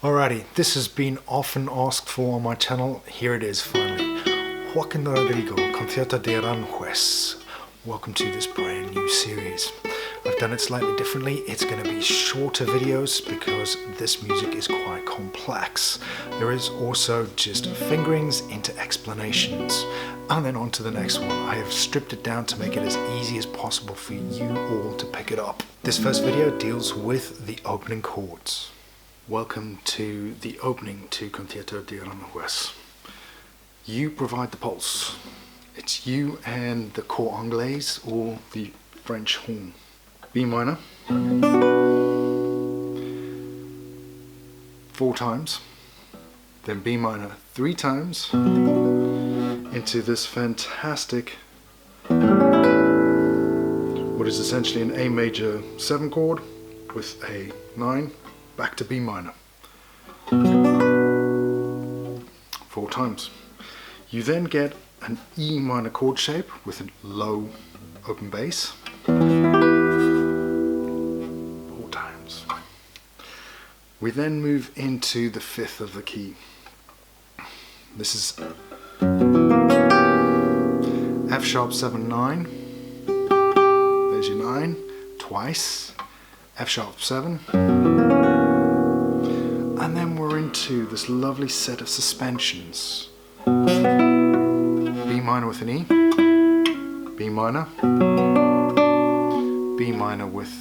Alrighty, this has been often asked for on my channel. Here it is finally. Rodrigo, Concierto de Aranjuez. Welcome to this brand new series. I've done it slightly differently. It's going to be shorter videos because this music is quite complex. There is also just fingerings into explanations. And then on to the next one. I have stripped it down to make it as easy as possible for you all to pick it up. This first video deals with the opening chords. Welcome to the opening to Concierto de Aranjuez. You provide the pulse. It's you and the cor anglais or the French horn. B minor 4 times, then B minor 3 times into this fantastic, what is essentially an A major 7 chord with a 9, back to B minor 4 times. You then get an E minor chord shape with a low open bass 4 times. We then move into the 5th of the key. This is F sharp 7 9. There's your 9 twice. F sharp 7. And then we're into this lovely set of suspensions. B minor with an E, B minor, B minor with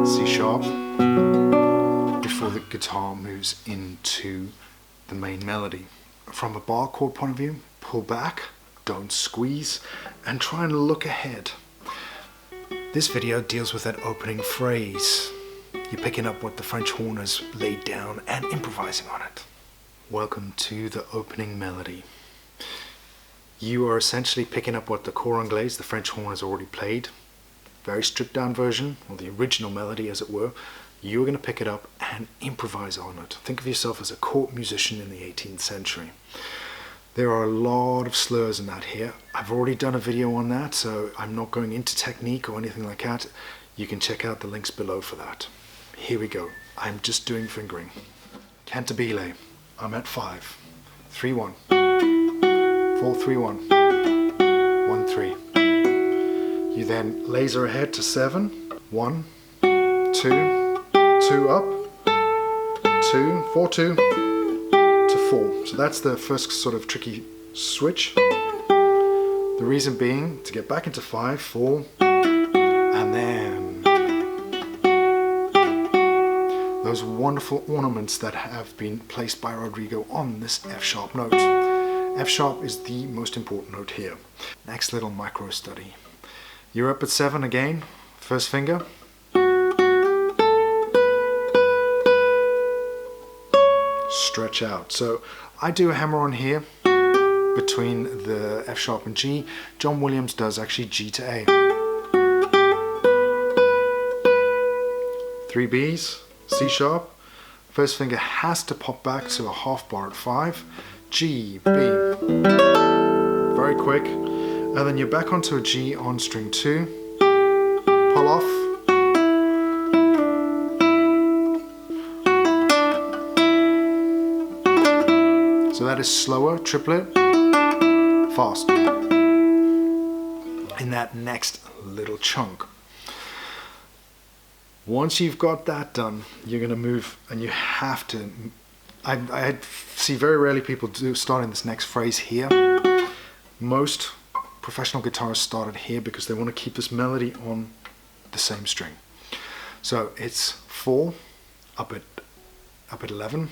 C sharp, before the guitar moves into the main melody. From a bar chord point of view, pull back, don't squeeze, and try and look ahead. This video deals with that opening phrase. You're picking up what the French horn has laid down and improvising on it. Welcome to the opening melody. You are essentially picking up what the cor anglais, the French horn, has already played. Very stripped down version, or the original melody as it were. You're going to pick it up and improvise on it. Think of yourself as a court musician in the 18th century. There are a lot of slurs in that here. I've already done a video on that, so I'm not going into technique or anything like that. You can check out the links below for that. Here we go. I'm just doing fingering. Cantabile. I'm at 5. 3 1. 4 3 1. 1 3. You then laser ahead to 7. 1 2 2 up. 2 4 2 to 4. So that's the first sort of tricky switch. The reason being to get back into 5 4 and then those wonderful ornaments that have been placed by Rodrigo on this F sharp note. F sharp is the most important note here. Next little micro study. You're up at 7 again, first finger. Stretch out. So I do a hammer on here between the F sharp and G. John Williams does actually G to A. 3 Bs. C sharp, first finger has to pop back to a half bar at 5, G, B, very quick, and then you're back onto a G on string 2, pull off, so that is slower, triplet, fast, in that next little chunk. Once you've got that done, you're going to move, and you have to. I see very rarely people starting this next phrase here. Most professional guitarists started here because they want to keep this melody on the same string. So it's 4 up at 11,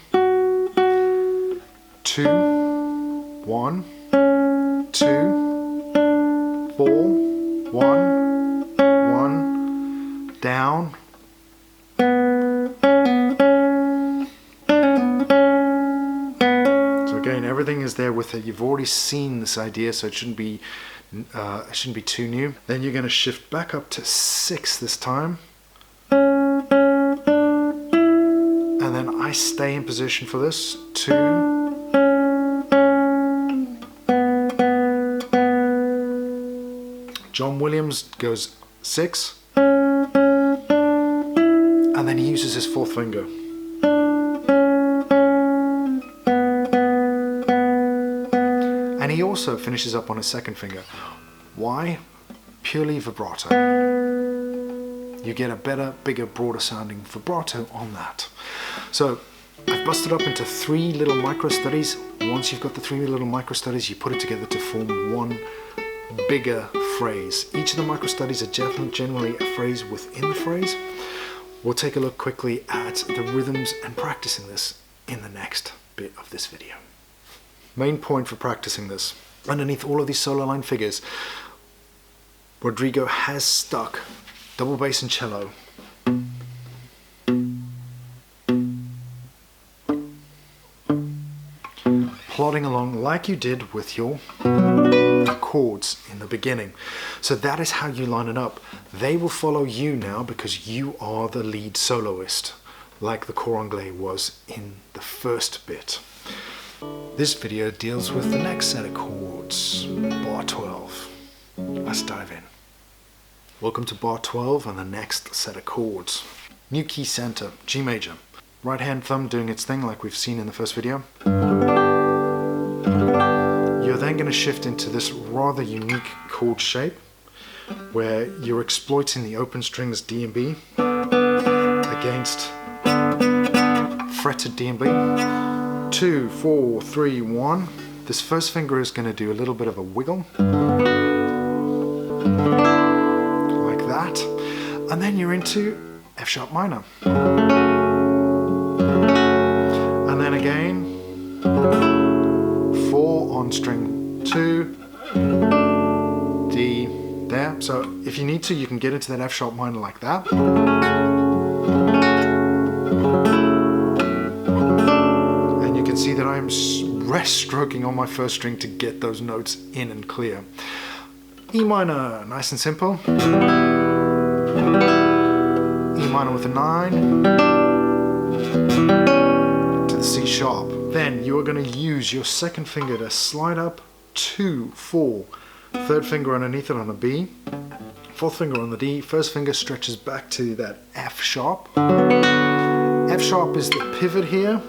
2 1 2 4 1 1 down. Everything is there with it. You've already seen this idea, so it shouldn't be too new. Then you're going to shift back up to 6 this time, and then I stay in position for this. 2 John Williams goes 6, and then he uses his 4th finger. also finishes up on his second finger. Why? Purely vibrato. You get a better, bigger, broader sounding vibrato on that. So I've busted up into 3 little micro studies. Once you've got the 3 little micro studies, you put it together to form one bigger phrase. Each of the micro studies are generally a phrase within the phrase. We'll take a look quickly at the rhythms and practicing this in the next bit of this video. Main point for practicing this, underneath all of these solo line figures, Rodrigo has stuck double bass and cello plodding along like you did with your chords in the beginning. So that is how you line it up. They will follow you now because you are the lead soloist, like the cor anglais was in the first bit. This video deals with the next set of chords, bar 12. Let's dive in. Welcome to bar 12 and the next set of chords. New key center, G major. Right hand thumb doing its thing like we've seen in the first video. You're then going to shift into this rather unique chord shape where you're exploiting the open strings D and B against fretted D and B. 2, 4, 3, 1. This first finger is going to do a little bit of a wiggle like that, and then you're into F sharp minor, and then again 4 on string 2, D there. So if you need to, you can get into that F sharp minor like that. And you can see that I'm rest stroking on my first string to get those notes in and clear. E minor, nice and simple. E minor with a 9 to the C sharp. Then you are going to use your second finger to slide up 2, 4, third finger underneath it on a B, fourth finger on the D, first finger stretches back to that F sharp. F sharp is the pivot here.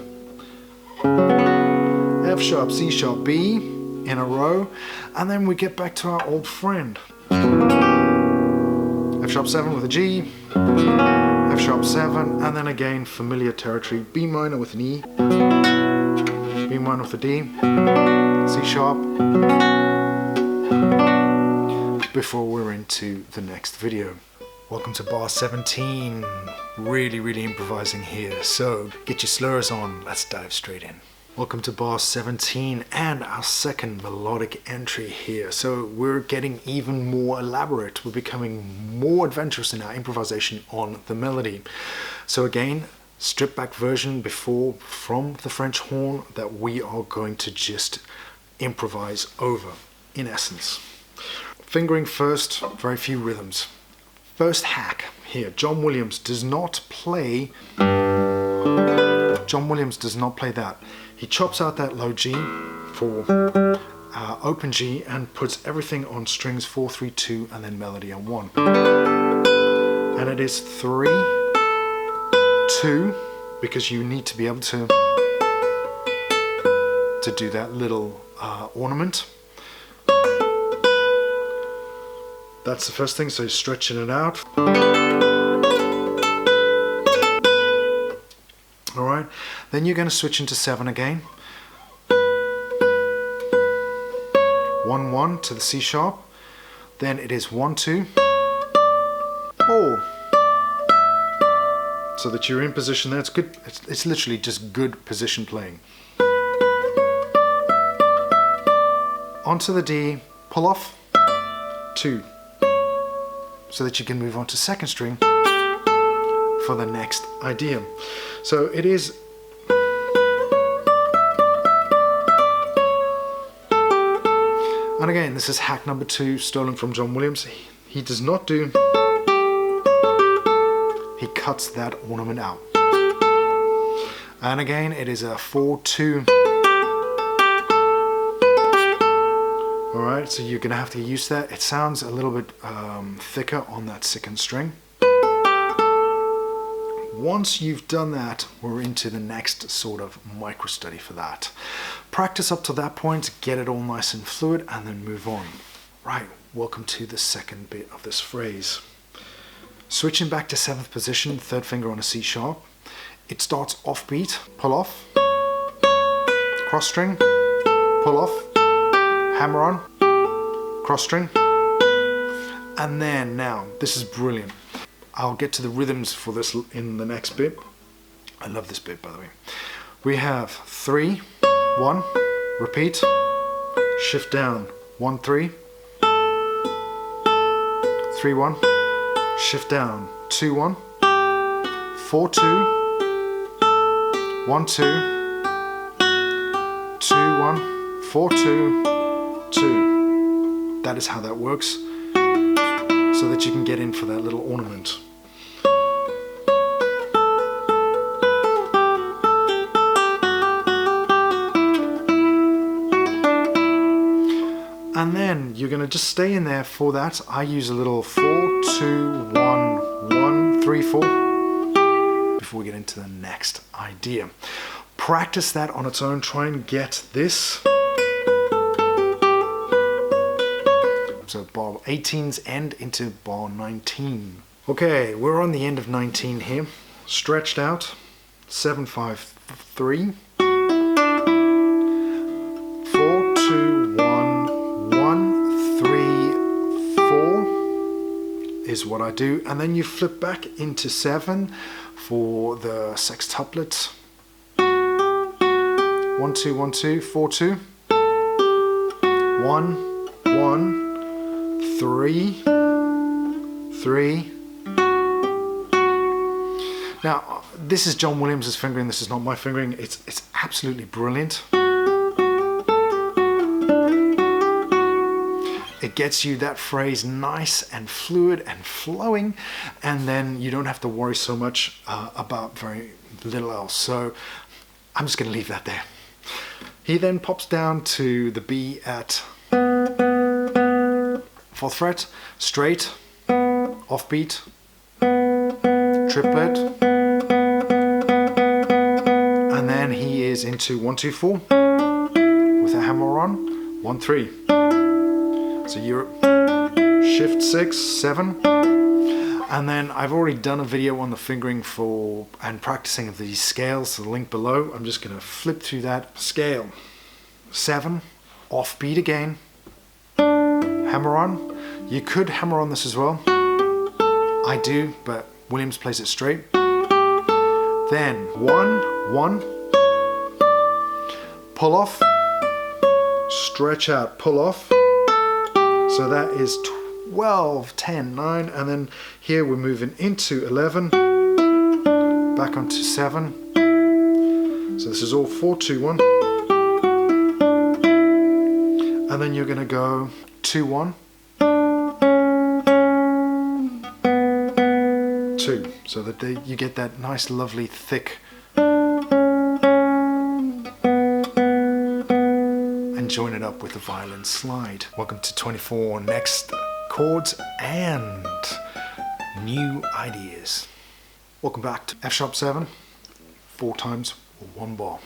F sharp, C sharp, B in a row, and then we get back to our old friend. F sharp 7 with a G, F sharp 7, and then again familiar territory, B minor with an E, B minor with a D, C sharp, before we're into the next video. Welcome to bar 17, really improvising here, so get your slurs on, let's dive straight in. Welcome to bar 17 and our second melodic entry here. So we're getting even more elaborate. We're becoming more adventurous in our improvisation on the melody. So again, stripped back version before from the French horn that we are going to just improvise over, in essence. Fingering first, very few rhythms. First hack here, John Williams does not play that. He chops out that low G for open G and puts everything on strings 4, 3, 2 and then melody on 1. And it is 3, 2 because you need to be able to do that little ornament. That's the first thing, so you're stretching it out. Alright, then you're going to switch into 7 again. 1, 1 to the C sharp. Then it is 1, 2, 4. So that you're in position there. It's good. It's literally just good position playing. Onto the D, pull off, 2. So that you can move on to second string for the next idea. So it is and again, this is hack number 2, stolen from John Williams. He does not do, he cuts that ornament out. And again, it is a 4, 2. Alright, so you're going to have to get used to that. It sounds a little bit thicker on that second string. once you've done that, we're into the next sort of micro study for that. Practice up to that point, get it all nice and fluid, and then move on. Right, welcome to the second bit of this phrase. Switching back to 7th position, 3rd finger on a C sharp. It starts offbeat, pull off, cross string, pull off, hammer on, cross string, and then now, this is brilliant. I'll get to the rhythms for this in the next bit. I love this bit, by the way. We have 3, 1, repeat, shift down, 1, 3, 3, 1, shift down, 2, 1, 4, 2, 1, 2, 2, 1, 4, 2, 2. That is how that works, so that you can get in for that little ornament. And then you're going to just stay in there for that. I use a little 4, 2, 1, 1, 3, 4 before we get into the next idea. Practice that on its own. Try and get this. So bar 18's end into bar 19. Okay, we're on the end of 19 here. Stretched out. 7, 5, 3. 4, 2, 1, 1, 3, 4 is what I do. And then you flip back into 7 for the sextuplet. 1, 2, 1, 2, 4, 2. 1, 1. 3, 3. Now, this is John Williams' fingering, this is not my fingering. It's absolutely brilliant. It gets you that phrase nice and fluid and flowing, and then you don't have to worry so much about very little else. So I'm just going to leave that there. He then pops down to the B at 4th fret, straight, offbeat, triplet, and then he is into 1, 2, 4 with a hammer on, 1, 3. So you're shift 6, 7, and then I've already done a video on the fingering for and practicing of these scales, so the link below. I'm just going to flip through that. Scale 7, offbeat again, hammer on. You could hammer on this as well. I do, but Williams plays it straight. Then 1, 1, pull off, stretch out, pull off. So that is 12, 10, 9, and then here we're moving into 11, back onto 7. So this is all 4, 2, 1. And then you're going to go 2, 1, 2, so that you get that nice, lovely, thick, and join it up with the violin slide. Welcome to 24 next chords and new ideas. Welcome back to F sharp 7, 4 times or 1 bar.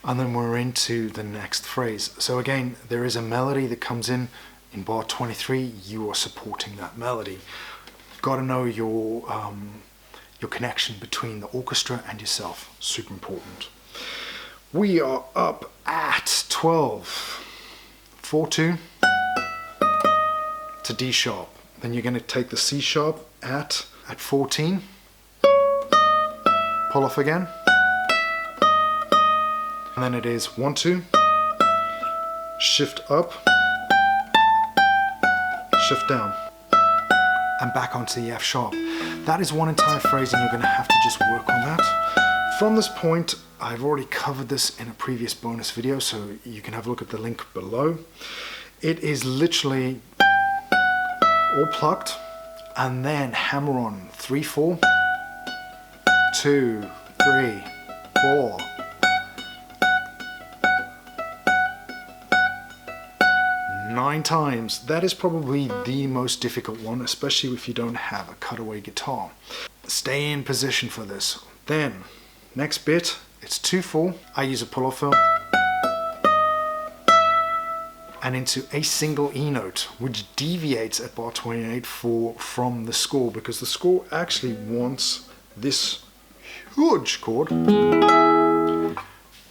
And then we're into the next phrase. So again, there is a melody that comes in bar 23. You are supporting that melody. You've got to know your connection between the orchestra and yourself. Super important. We are up at 12. 4, 2 to D sharp. Then you're going to take the C sharp at 14. Pull off again. And then it is 1, 2, shift up, shift down, and back onto the F sharp. That is one entire phrase, and you're going to have to just work on that. From this point, I've already covered this in a previous bonus video, so you can have a look at the link below. It is literally all plucked, and then hammer on 3, 4, 2, 3, 4. 9 times. That is probably the most difficult one, especially if you don't have a cutaway guitar. Stay in position for this. Then, next bit, it's 2/4. I use a pull-off fill. And into a single E note, which deviates at bar 28 from the score, because the score actually wants this huge chord.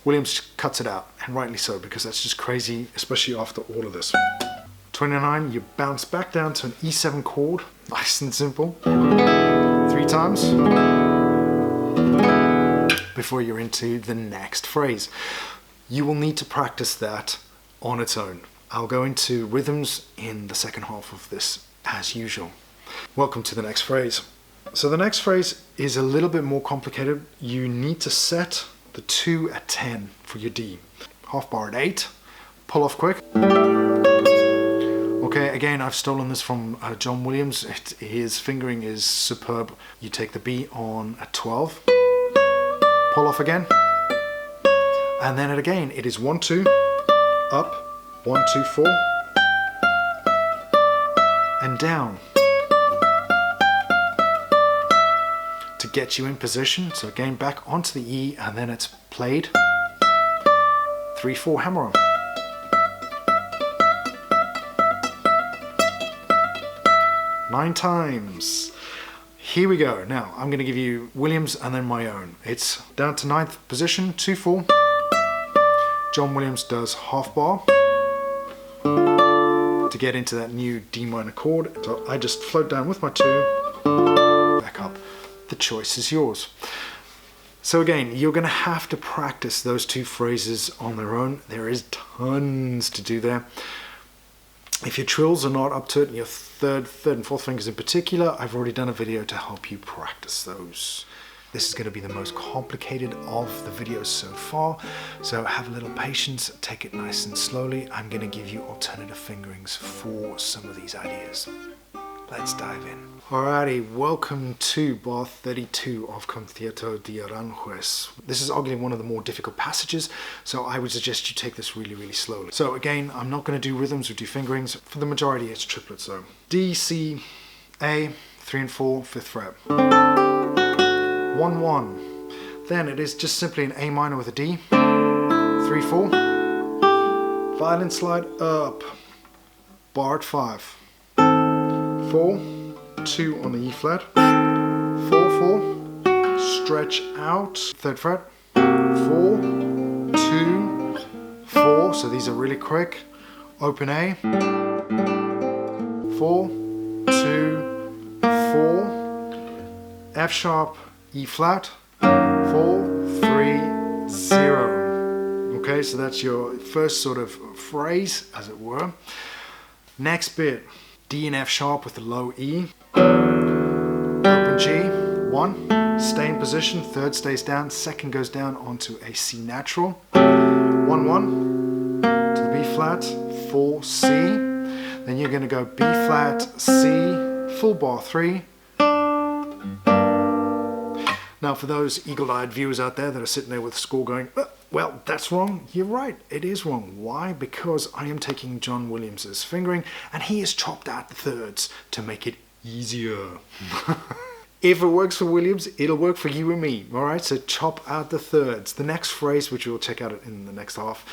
Williams cuts it out, and rightly so, because that's just crazy, especially after all of this. 29, you bounce back down to an E7 chord, nice and simple, 3 times, before you're into the next phrase. You will need to practice that on its own. I'll go into rhythms in the second half of this, as usual. Welcome to the next phrase. So the next phrase is a little bit more complicated. You need to set the 2 at 10 for your D. Half bar at 8, pull off quick. Okay, again, I've stolen this from John Williams. His fingering is superb. You take the B on at 12, pull off again, and then again, it is 1, 2, up, 1, 2, 4, and down to get you in position. So again, back onto the E, and then it's played 3, 4, hammer on. Nine times. Here we go. Now I'm going to give you Williams and then my own. It's down to 9th position, 2, 4. John Williams does half bar to get into that new D minor chord. So I just float down with my 2, back up. The choice is yours. So again, you're going to have to practice those 2 phrases on their own. There is tons to do there. If your trills are not up to it, and your third and fourth fingers in particular, I've already done a video to help you practice those. This is going to be the most complicated of the videos so far, so have a little patience, take it nice and slowly. I'm going to give you alternative fingerings for some of these ideas. Let's dive in. Alrighty, welcome to bar 32 of Concierto de Aranjuez. This is arguably one of the more difficult passages, so I would suggest you take this really slowly. So again, I'm not going to do rhythms or do fingerings. For the majority, it's triplets though. D, C, A, 3 and 4, 5th fret. 1, 1. Then it is just simply an A minor with a D. 3, 4. Violin slide up. Bar at 5. 4, 2 on the E flat, 4, 4, stretch out, 3rd fret, 4, 2, 4, so these are really quick, open A, 4, 2, 4, F sharp, E flat, 4, 3, 0. Okay, so that's your first sort of phrase, as it were. Next bit. D and F sharp with the low E, open G, 1, stay in position, 3rd stays down, 2nd goes down onto a C natural, 1, 1, to the B flat, 4, C, then you're going to go B flat, C, full bar 3. Now for those eagle-eyed viewers out there that are sitting there with the score going, well, that's wrong. You're right, it is wrong. Why? Because I am taking John Williams's fingering and he has chopped out the 3rds to make it easier. If it works for Williams, it'll work for you and me. All right, so chop out the 3rds. The next phrase, which we'll check out in the next half,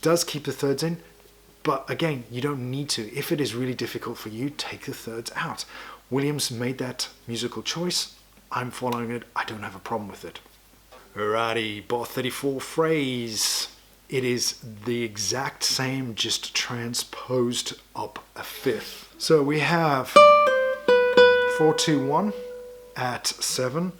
does keep the 3rds in, but again, you don't need to. If it is really difficult for you, take the 3rds out. Williams made that musical choice. I'm following it. I don't have a problem with it. Alrighty, bar 34 phrase. It is the exact same, just transposed up a 5th. So we have 4, 2, 1 at 7.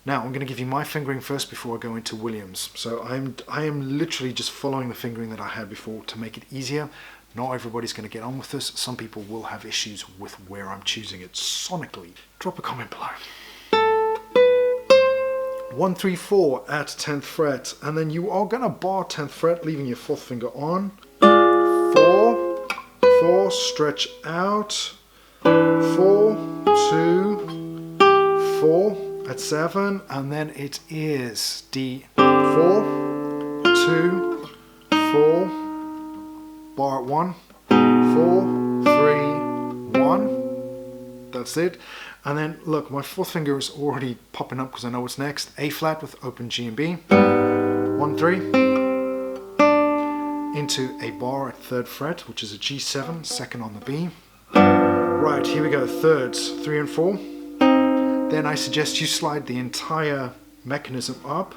Now I'm going to give you my fingering first before I go into Williams. So I am literally just following the fingering that I had before to make it easier. Not everybody's going to get on with this. Some people will have issues with where I'm choosing it sonically. Drop a comment below. 1, 3, 4 at 10th fret, and then you are going to bar 10th fret, leaving your 4th finger on. 4, 4, stretch out. 4, 2, 4 at 7, and then it is D. 4, 2, 4, bar at 1, 4, 3, 1. That's it. And then look, my fourth finger is already popping up because I know what's next. A flat with open G and B. 1, 3. Into a bar at 3rd fret, which is a G7, 2nd on the B. Right, here we go, thirds, 3 and 4. Then I suggest you slide the entire mechanism up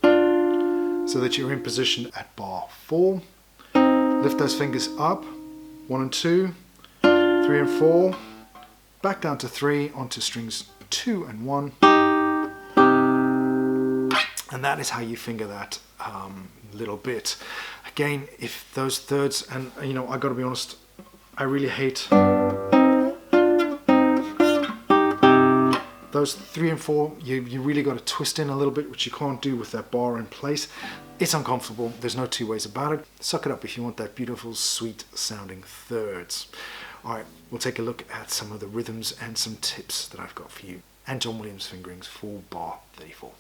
so that you're in position at bar 4. Lift those fingers up, 1 and 2, 3 and 4, back down to 3, onto strings 2 and 1. And that is how you finger that little bit. Again, if those thirds, and you know, I gotta be honest, I really hate those 3 and 4, you really got to twist in a little bit, which you can't do with that bar in place. It's uncomfortable, there's no two ways about it. Suck it up if you want that beautiful, sweet sounding thirds. Alright, we'll take a look at some of the rhythms and some tips that I've got for you. And John Williams fingerings for bar 34.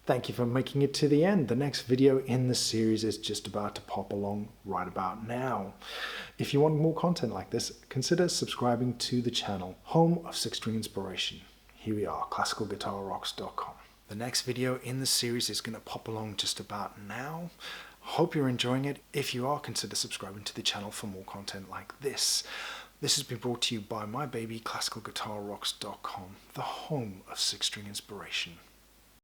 Thank you for making it to the end. The next video in the series is just about to pop along right about now. If you want more content like this, consider subscribing to the channel, home of six-string inspiration. Here we are, classicalguitarrocks.com. The next video in the series is going to pop along just about now. Hope you're enjoying it. If you are, consider subscribing to the channel for more content like this. This has been brought to you by my baby, classicalguitarrocks.com, the home of six-string inspiration.